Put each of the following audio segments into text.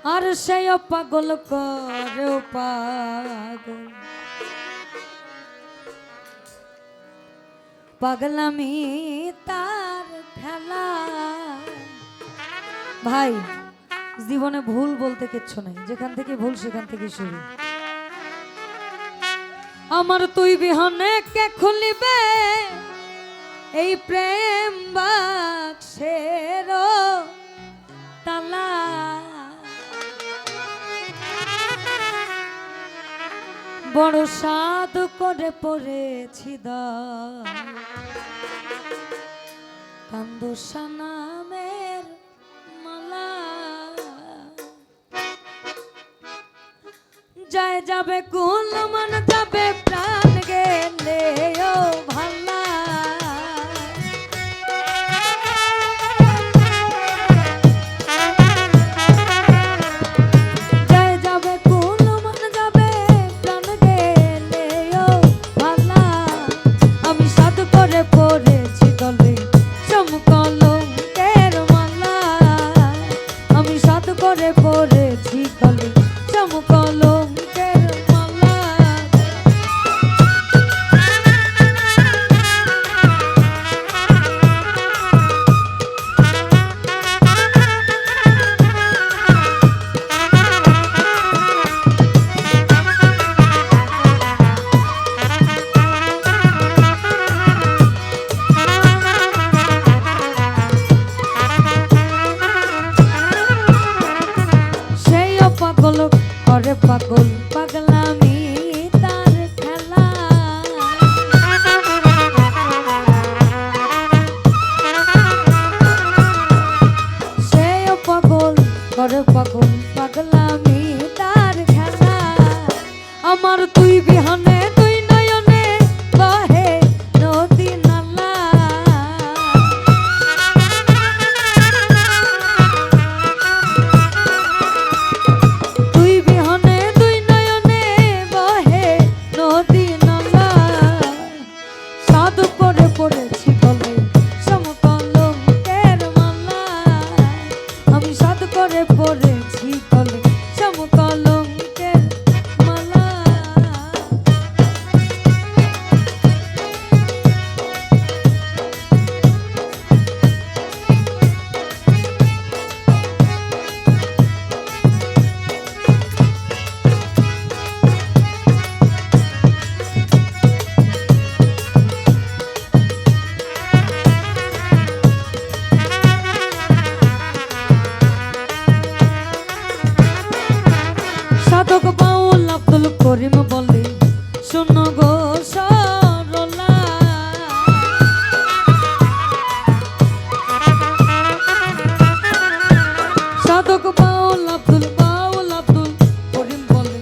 আর সেই পাগল করে পাগল পাগলামি তার খেলা। ভাই জীবনে ভুল বলতে কিচ্ছু নাই, যেখান থেকে ভুল সেখান থেকে শুরু। আমার তুই বিহনে কে খুলিবে এই প্রেম বাক্সের তালা। বড় সাধ করে পড়েছি কান্দোসা নামের মালা। যায় যাবে কুল মন যাবে প্রাণ গেলে ও ভালা। পাগল পাগলামি তার খেলা। সেই পাগল করে পাগল পাগলামি তার খেলা। আমার তুই বিহনে তুই নয়নে বহে নদী নালা। সাধক বাউল আব্দুল করিম বলে শোনো গো সরলা। সাধক বাউল আব্দুল করিম বলে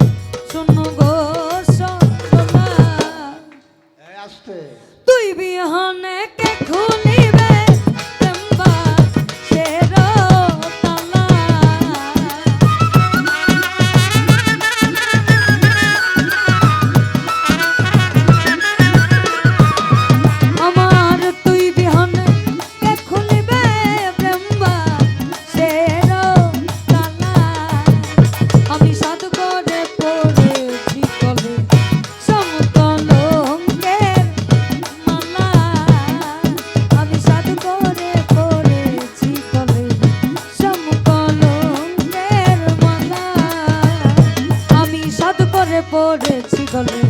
শোনো গো সরলা। তুই বিহনে কে খুলিবে পড়েছি গলে